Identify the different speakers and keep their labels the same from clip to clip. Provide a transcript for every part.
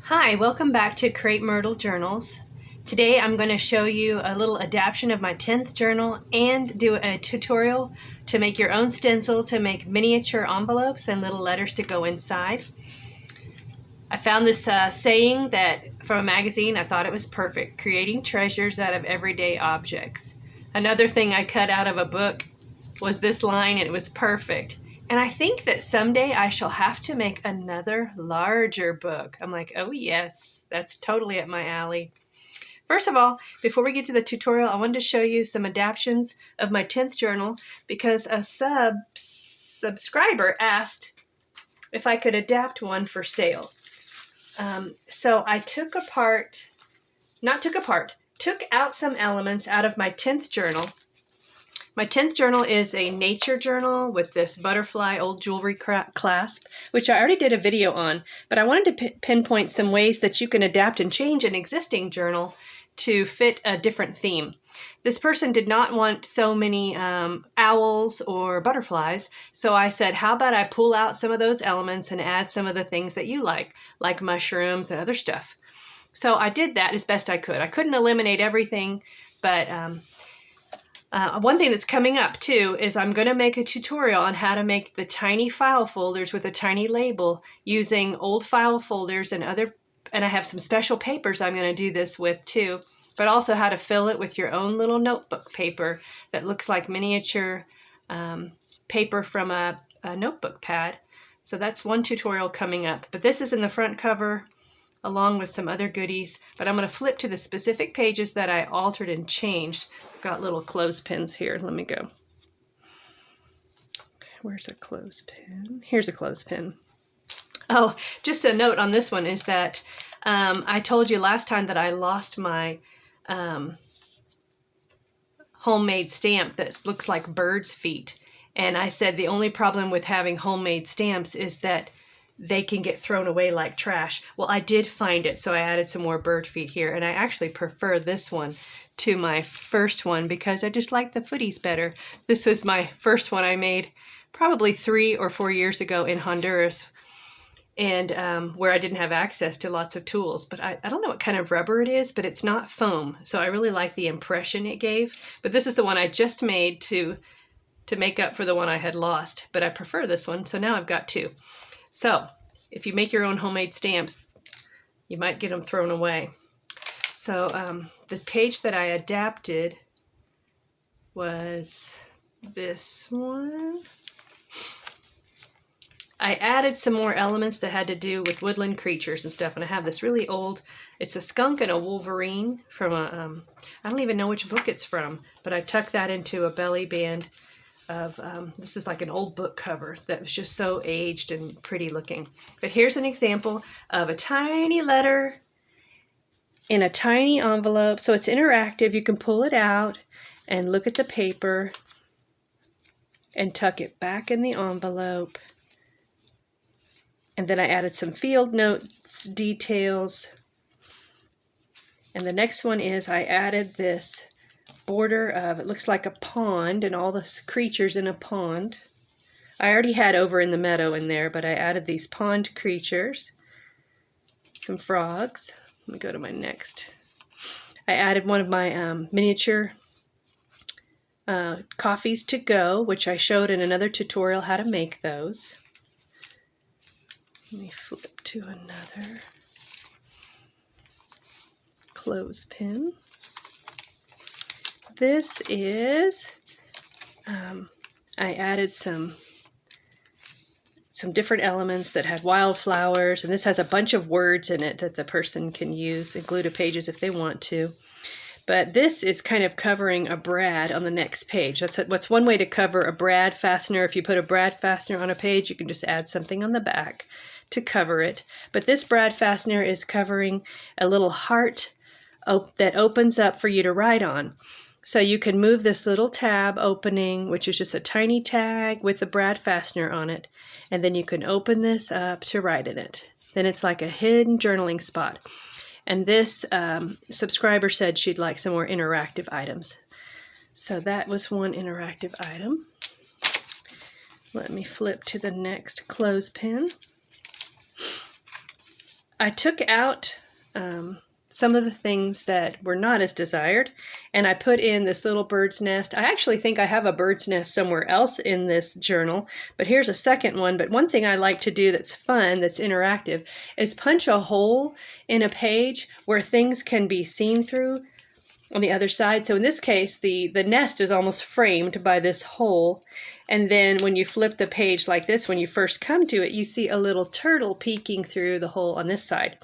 Speaker 1: Hi, welcome back to Crepe Myrtle Journals. Today I'm going to show you a little adaptation of my 10th journal and do a tutorial to make your own stencil to make miniature envelopes and little letters to go inside. I found this saying from a magazine. I thought it was perfect, creating treasures out of everyday objects. Another thing I cut out of a book was this line, and it was perfect. And I think that someday I shall have to make another larger book. I'm like, oh yes, that's totally up my alley. First of all, before we get to the tutorial, I wanted to show you some adaptions of my 10th journal because a subscriber asked if I could adapt one for sale. So I took out some elements out of my 10th journal. My 10th journal is a nature journal with this butterfly old jewelry clasp, which I already did a video on, but I wanted to pinpoint some ways that you can adapt and change an existing journal to fit a different theme. This person did not want so many owls or butterflies, so I said, how about I pull out some of those elements and add some of the things that you like mushrooms and other stuff. So I did that as best I could. I couldn't eliminate everything, but one thing that's coming up too is I'm going to make a tutorial on how to make the tiny file folders with a tiny label using old file folders and I have some special papers I'm going to do this with too, but also how to fill it with your own little notebook paper that looks like miniature paper from a notebook pad. So that's one tutorial coming up, but this is in the front cover along with some other goodies, but I'm going to flip to the specific pages that I altered and changed. I've got little clothespins here. Let me go. Where's a clothespin? Here's a clothespin. Oh, just a note on this one is that I told you last time that I lost my homemade stamp that looks like birds' feet. And I said the only problem with having homemade stamps is that they can get thrown away like trash. Well, I did find it, so I added some more bird feet here, and I actually prefer this one to my first one because I just like the footies better. This was my first one I made probably 3 or 4 years ago in Honduras, and where I didn't have access to lots of tools. But I don't know what kind of rubber it is, but it's not foam, so I really like the impression it gave. But this is the one I just made to make up for the one I had lost, but I prefer this one, so now I've got 2. So if you make your own homemade stamps, you might get them thrown away. So the page that I adapted was this one. I added some more elements that had to do with woodland creatures and stuff, and I have this really old, it's a skunk and a wolverine from I don't even know which book it's from, but I tucked that into a belly band of, this is like an old book cover that was just so aged and pretty looking. But here's an example of a tiny letter in a tiny envelope. So it's interactive. You can pull it out and look at the paper and tuck it back in the envelope. And then I added some field notes, details. And the next one is I added this border of, it looks like a pond and all the creatures in a pond. I already had over in the meadow in there, but I added these pond creatures, some frogs. Let me go to my next. I added one of my miniature coffees to go, which I showed in another tutorial how to make those. Let me flip to another clothespin. This is, I added some different elements that had wildflowers, and this has a bunch of words in it that the person can use and glue to pages if they want to. But this is kind of covering a brad on the next page. What's one way to cover a brad fastener. If you put a brad fastener on a page, you can just add something on the back to cover it. But this brad fastener is covering a little heart that opens up for you to write on. So you can move this little tab opening, which is just a tiny tag with the brad fastener on it, and then you can open this up to write in it. Then it's like a hidden journaling spot. And this subscriber said she'd like some more interactive items. So that was one interactive item. Let me flip to the next clothespin. I took out some of the things that were not as desired, and I put in this little bird's nest. I actually think I have a bird's nest somewhere else in this journal, but here's a second one. But one thing I like to do that's fun, that's interactive, is punch a hole in a page where things can be seen through on the other side. So in this case, the nest is almost framed by this hole. And then when you flip the page like this, when you first come to it, you see a little turtle peeking through the hole on this side.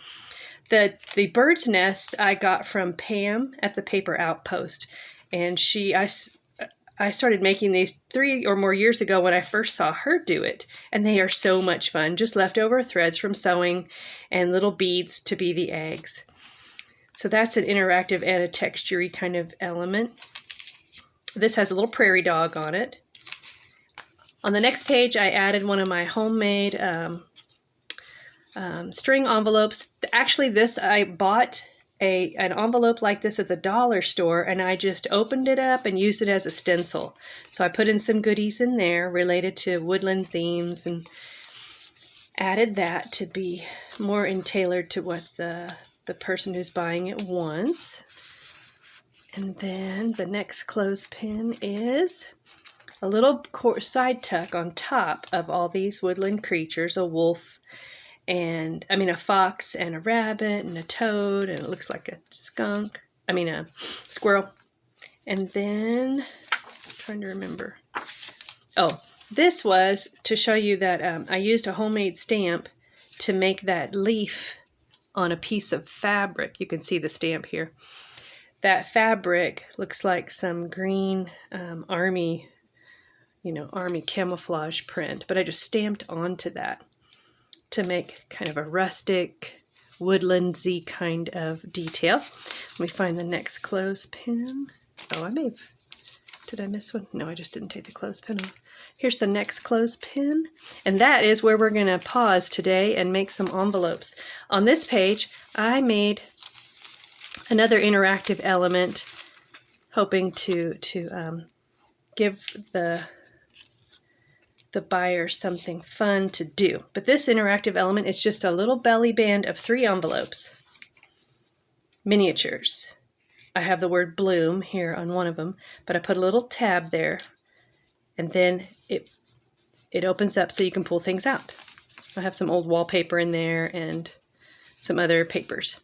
Speaker 1: The bird's nest I got from Pam at the Paper Outpost, and I started making these 3 or more years ago when I first saw her do it, and they are so much fun. Just leftover threads from sewing and little beads to be the eggs. So that's an interactive and a textury kind of element. This has a little prairie dog on it. On the next page, I added one of my homemade string envelopes. Actually, this I bought an envelope like this at the dollar store, and I just opened it up and used it as a stencil. So I put in some goodies in there related to woodland themes and added that to be more tailored to what the person who's buying it wants. And then the next clothespin is a little side tuck on top of all these woodland creatures, a wolf, and a fox and a rabbit and a toad, and it looks like a a squirrel. And then, I'm trying to remember. Oh, this was to show you that I used a homemade stamp to make that leaf on a piece of fabric. You can see the stamp here. That fabric looks like some green army camouflage print, but I just stamped onto that to make kind of a rustic, woodlandsy kind of detail. Let me find the next clothespin. Oh, did I miss one? No, I just didn't take the clothespin off. Here's the next clothespin, and that is where we're going to pause today and make some envelopes. On this page, I made another interactive element, hoping to give the buyer something fun to do. But this interactive element is just a little belly band of 3 envelopes, miniatures. I have the word bloom here on one of them, but I put a little tab there, and then it opens up so you can pull things out. I have some old wallpaper in there and some other papers.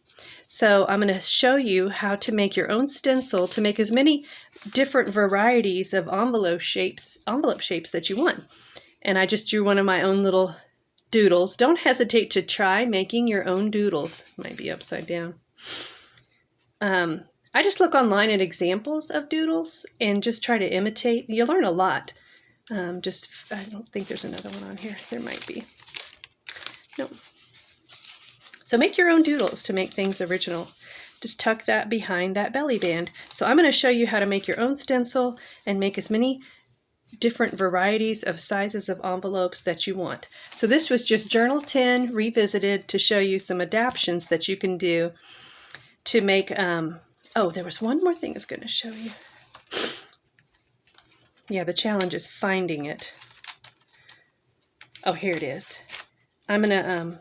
Speaker 1: So I'm going to show you how to make your own stencil to make as many different varieties of envelope shapes that you want. And I just drew one of my own little doodles. Don't hesitate to try making your own doodles. Might be upside down. I just look online at examples of doodles and just try to imitate. You'll learn a lot. I don't think there's another one on here. There might be. No. So make your own doodles to make things original. Just tuck that behind that belly band. So I'm going to show you how to make your own stencil and make as many different varieties of sizes of envelopes that you want. So this was just Journal 10 revisited to show you some adaptions that you can do to make, oh, there was one more thing I was going to show you. Yeah, the challenge is finding it. Oh, here it is. I'm going to,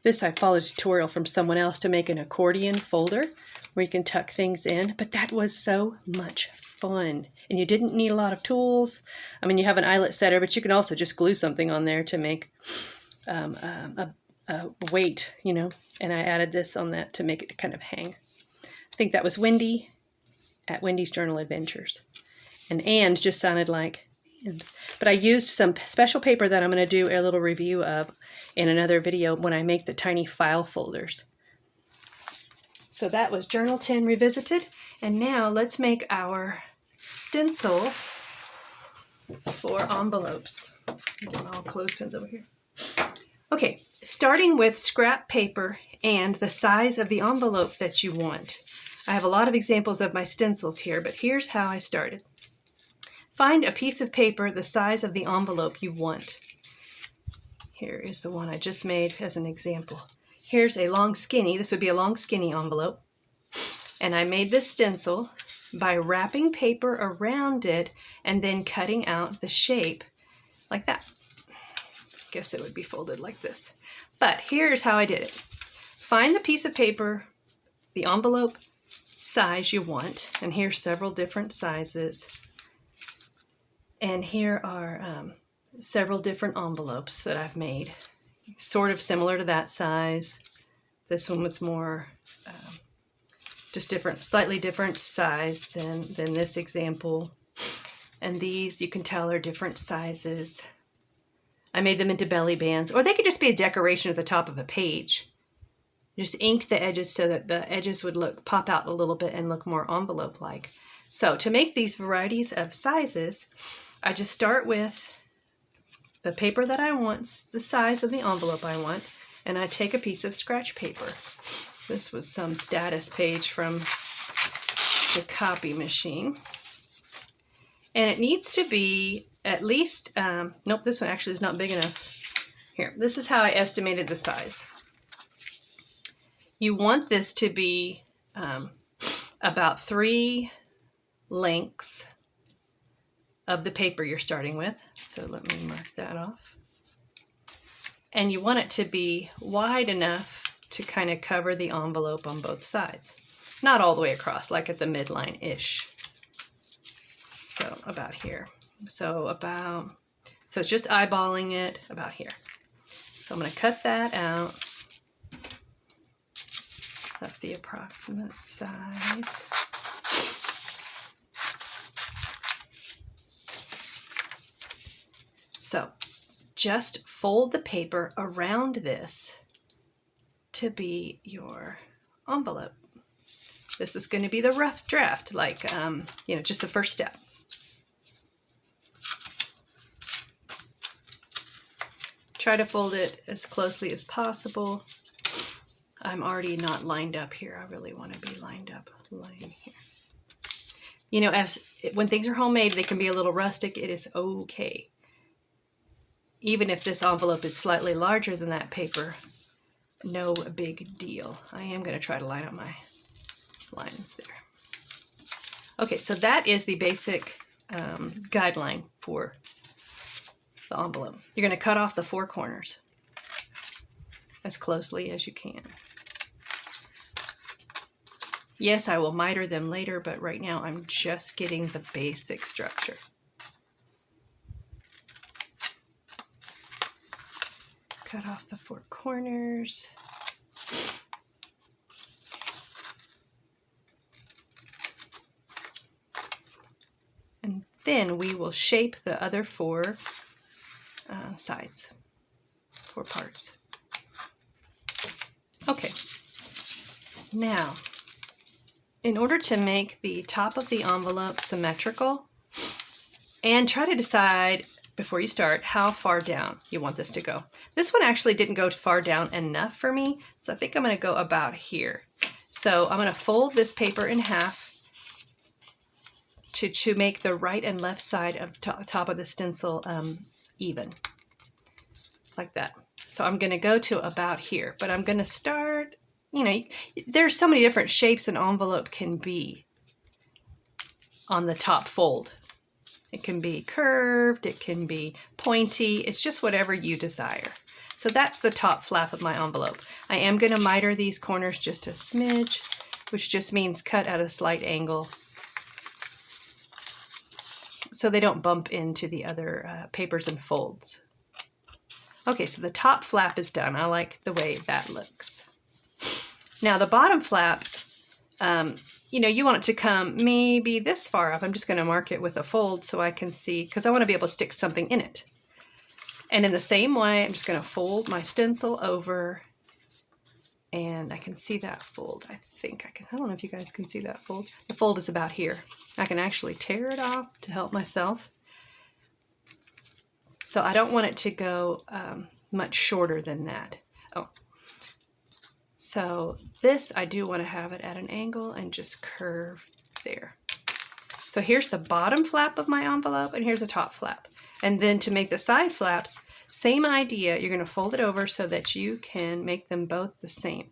Speaker 1: this I followed a tutorial from someone else to make an accordion folder where you can tuck things in, but that was so much fun. And you didn't need a lot of tools. I mean, you have an eyelet setter, but you can also just glue something on there to make a weight, and I added this on that to make it kind of hang. I think that was Wendy at Wendy's Journal Adventures. And just sounded like and. But I used some special paper that I'm going to do a little review of in another video when I make the tiny file folders. So that was Journal 10 Revisited. And now let's make our stencil for envelopes. Get my little clothespins over here. Okay, starting with scrap paper and the size of the envelope that you want. I have a lot of examples of my stencils here, but here's how I started. Find a piece of paper the size of the envelope you want. Here is the one I just made as an example. Here's a long skinny, this would be a long skinny envelope. And I made this stencil by wrapping paper around it and then cutting out the shape like that. I guess it would be folded like this. But here's how I did it. Find the piece of paper, the envelope size you want, and here's several different sizes. And here are several different envelopes that I've made, sort of similar to that size. This one was more just different, slightly different size than this example. And these, you can tell, are different sizes. I made them into belly bands, or they could just be a decoration at the top of a page. Just inked the edges so that the edges would pop out a little bit and look more envelope-like. So to make these varieties of sizes, I just start with the paper that I want, the size of the envelope I want, and I take a piece of scratch paper. This was some status page from the copy machine. And it needs to be at least, nope, this one actually is not big enough. Here, this is how I estimated the size. You want this to be about 3 lengths of the paper you're starting with. So let me mark that off. And you want it to be wide enough to kind of cover the envelope on both sides. Not all the way across, like at the midline-ish. So about here. So it's just eyeballing it about here. So I'm going to cut that out. That's the approximate size. So just fold the paper around this to be your envelope. This is going to be the rough draft, like, just the first step. Try to fold it as closely as possible. I'm already not lined up here. I really want to be lined up here. You know, when things are homemade, they can be a little rustic. It is okay. Even if this envelope is slightly larger than that paper, no big deal. I am going to try to line up my lines there. Okay, so that is the basic guideline for the envelope. You're going to cut off the 4 corners as closely as you can. Yes, I will miter them later, but right now I'm just getting the basic structure. Cut off the 4 corners. And then we will shape the other 4 sides, 4 parts. Okay, now, in order to make the top of the envelope symmetrical, and try to decide before you start how far down you want this to go. This one actually didn't go far down enough for me, so I think I'm going to go about here. So I'm going to fold this paper in half to make the right and left side of top of the stencil even, like that. So I'm going to go to about here, but I'm going to start, there's so many different shapes an envelope can be on the top fold. It can be curved, it can be pointy, it's just whatever you desire. So that's the top flap of my envelope. I am going to miter these corners just a smidge, which just means cut at a slight angle so they don't bump into the other papers and folds. Okay, so the top flap is done. I like the way that looks. Now the bottom flap, you want it to come maybe this far up. I'm just going to mark it with a fold so I can see, because I want to be able to stick something in it. And in the same way, I'm just going to fold my stencil over, and I can see that fold. I think I can. I don't know if you guys can see that fold. The fold is about here. I can actually tear it off to help myself. So I don't want it to go much shorter than that. Oh. So this, I do want to have it at an angle and just curve there. So here's the bottom flap of my envelope, and here's the top flap. And then to make the side flaps, same idea. You're going to fold it over so that you can make them both the same.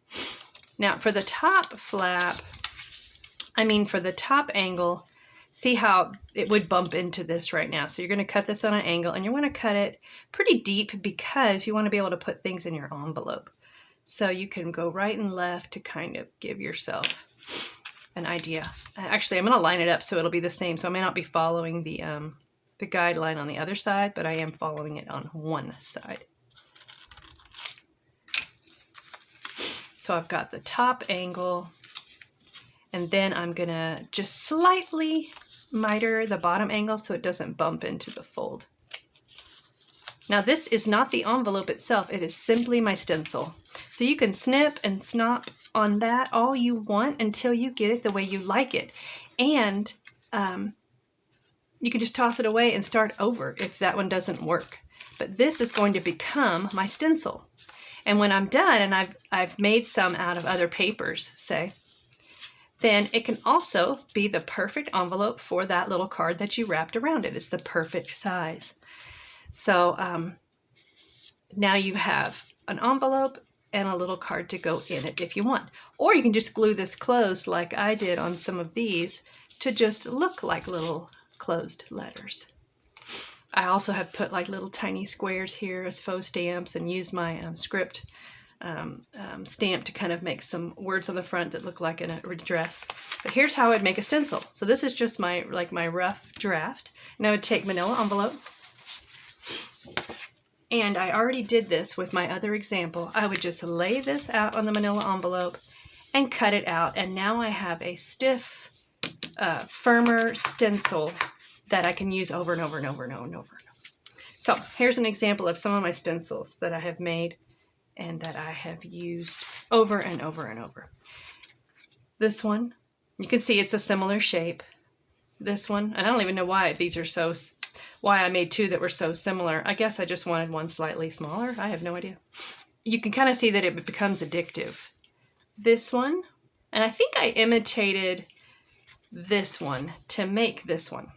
Speaker 1: Now for the top flap, for the top angle, see how it would bump into this right now. So you're going to cut this on an angle, and you want to cut it pretty deep because you want to be able to put things in your envelope. So you can go right and left to kind of give yourself an idea. Actually, I'm going to line it up so it'll be the same. So I may not be following the guideline on the other side, but I am following it on one side. So I've got the top angle, and then I'm going to just slightly miter the bottom angle so it doesn't bump into the fold. Now this is not the envelope itself, it is simply my stencil. So you can snip and snop on that all you want until you get it the way you like it. And you can just toss it away and start over if that one doesn't work. But this is going to become my stencil. And when I'm done and I've made some out of other papers, say, then it can also be the perfect envelope for that little card that you wrapped around it. It's the perfect size. So now you have an envelope and a little card to go in it if you want. Or you can just glue this closed like I did on some of these to just look like little closed letters. I also have put like little tiny squares here as faux stamps and used my script stamp to kind of make some words on the front that look like a dress. But here's how I'd make a stencil. So this is just my rough draft. And I would take manila envelope. And I already did this with my other example. I would just lay this out on the manila envelope and cut it out. And now I have a stiff, firmer stencil that I can use over and over and over and over and over. So here's an example of some of my stencils that I have made and that I have used over and over and over. This one, you can see it's a similar shape. This one, and I don't even know why these are why I made two that were so similar. I guess I just wanted one slightly smaller. I have no idea. You can kind of see that it becomes addictive. This one, and I think I imitated this one to make this one.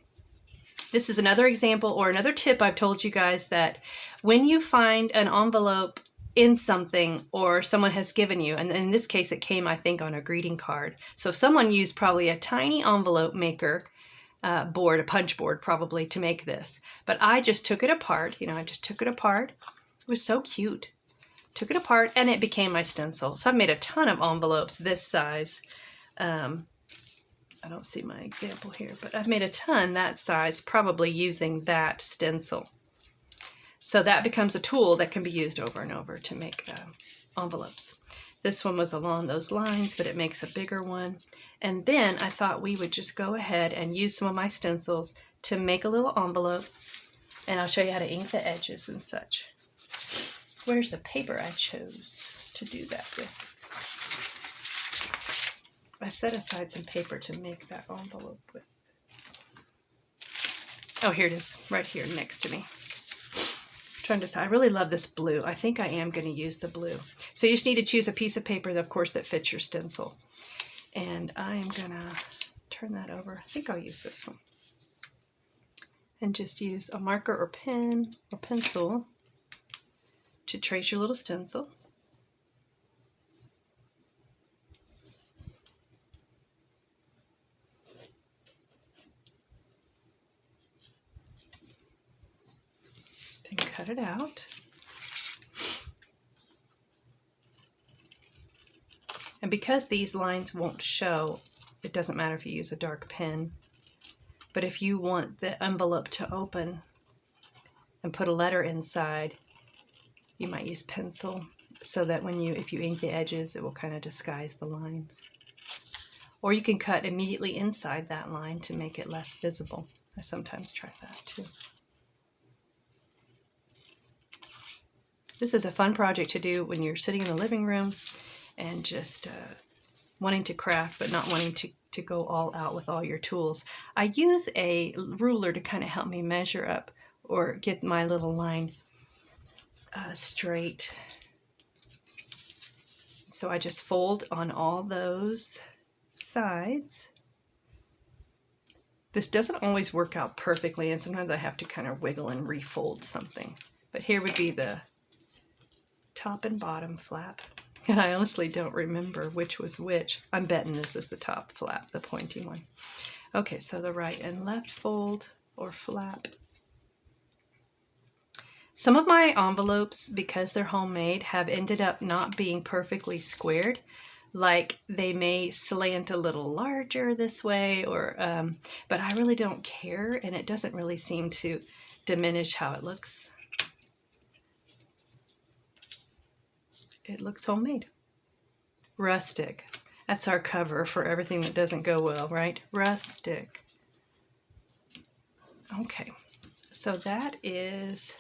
Speaker 1: This is another example or another tip I've told you guys, that when you find an envelope in something or someone has given you, and in this case it came, I think, on a greeting card. So someone used probably a tiny envelope maker board, a punch board probably, to make this. But I just took it apart, I just took it apart. It was so cute. Took it apart and it became my stencil. So I've made a ton of envelopes this size. I don't see my example here, but I've made a ton that size probably using that stencil. So that becomes a tool that can be used over and over to make envelopes. This one was along those lines, but it makes a bigger one. And then I thought we would just go ahead and use some of my stencils to make a little envelope. And I'll show you how to ink the edges and such. Where's the paper I chose to do that with? I set aside some paper to make that envelope with. Oh, here it is, right here next to me. Trying to decide. I really love this blue. I think I am going to use the blue. So you just need to choose a piece of paper, of course, that fits your stencil. And I am going to turn that over. I think I'll use this one. And just use a marker or pen or pencil to trace your little stencil. And cut it out. And because these lines won't show, it doesn't matter if you use a dark pen. But if you want the envelope to open and put a letter inside, you might use pencil so that if you ink the edges, it will kind of disguise the lines. Or you can cut immediately inside that line to make it less visible. I sometimes try that too. This is a fun project to do when you're sitting in the living room and just wanting to craft but not wanting to go all out with all your tools. I use a ruler to kind of help me measure up or get my little line straight. So I just fold on all those sides. This doesn't always work out perfectly, and sometimes I have to kind of wiggle and refold something. But here would be the top and bottom flap. And I honestly don't remember which was which. I'm betting this is the top flap, the pointy one. Okay, so the right and left fold or flap. Some of my envelopes, because they're homemade, have ended up not being perfectly squared. Like they may slant a little larger this way, or but I really don't care, and it doesn't really seem to diminish how it looks. It looks homemade. Rustic. That's our cover for everything that doesn't go well, right? Rustic. Okay, so that is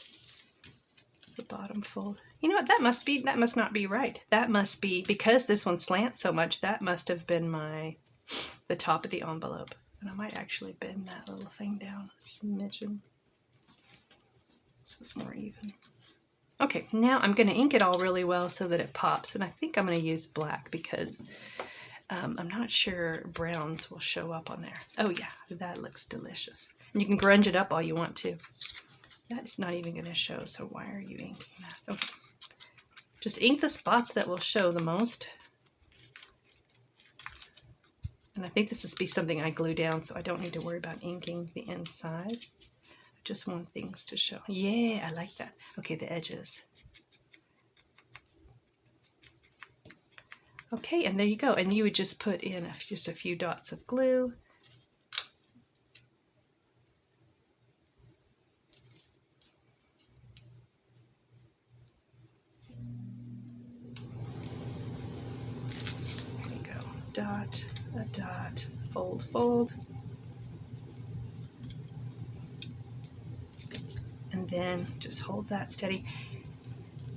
Speaker 1: the bottom fold. You know what, that must not be right. That must be, because this one slants so much, that must have been the top of the envelope. And I might actually bend that little thing down a smidgen so it's more even. Okay, now I'm going to ink it all really well so that it pops, and I think I'm going to use black because I'm not sure browns will show up on there. Oh yeah, that looks delicious. And you can grunge it up all you want to. That's not even going to show, so why are you inking that? Okay. Just ink the spots that will show the most. And I think this is be something I glue down, so I don't need to worry about inking the inside. I just want things to show. Yeah, I like that. Okay, the edges. Okay, and there you go. And you would just put in just a few dots of glue. There you go. Dot, a dot, fold, fold. And then just hold that steady.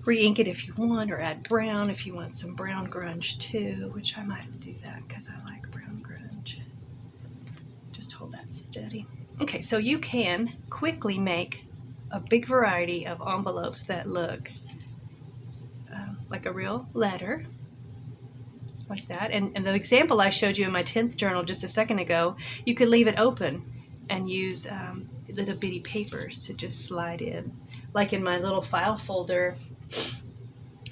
Speaker 1: Re-ink it if you want, or add brown if you want some brown grunge too, which I might do that because I like brown grunge. Just hold that steady. Okay, so you can quickly make a big variety of envelopes that look like a real letter, like that. And the example I showed you in my 10th journal just a second ago, you could leave it open and use little bitty papers to just slide in. Like in my little file folder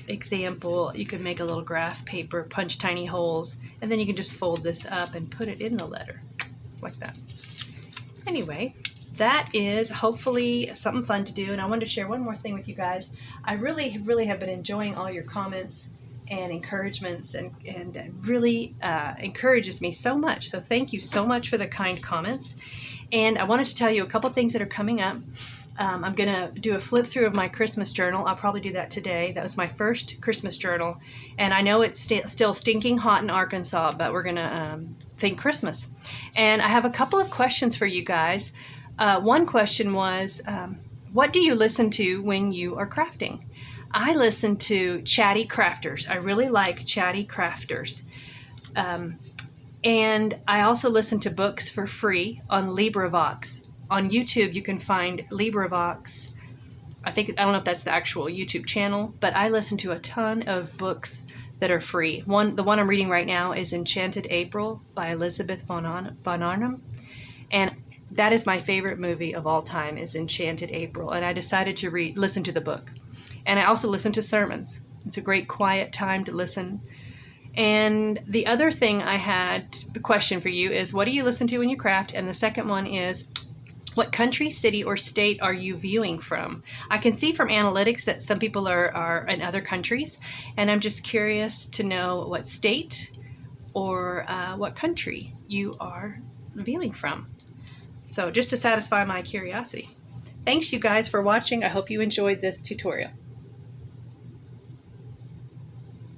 Speaker 1: example, you could make a little graph paper, punch tiny holes, and then you can just fold this up and put it in the letter, like that. Anyway, that is hopefully something fun to do, and I wanted to share one more thing with you guys. I really have been enjoying all your comments and encouragements, and it really encourages me so much. So thank you so much for the kind comments. And I wanted to tell you a couple things that are coming up. I'm going to do a flip through of my Christmas journal. I'll probably do that today. That was my first Christmas journal. And I know it's still stinking hot in Arkansas, but we're going to think Christmas. And I have a couple of questions for you guys. One question was, what do you listen to when you are crafting? I listen to chatty crafters. I really like chatty crafters. And I also listen to books for free on LibriVox. On YouTube, you can find LibriVox. I don't know if that's the actual YouTube channel, but I listen to a ton of books that are free. The one I'm reading right now is Enchanted April by Elizabeth von Arnhem. And that is my favorite movie of all time, is Enchanted April. And I decided to listen to the book. And I also listen to sermons. It's a great quiet time to listen. And the other thing I had a question for you is, what do you listen to when you craft? And the second one is, what country, city, or state are you viewing from? I can see from analytics that some people are in other countries, and I'm just curious to know what state or what country you are viewing from. So just to satisfy my curiosity. Thanks you guys for watching. I hope you enjoyed this tutorial.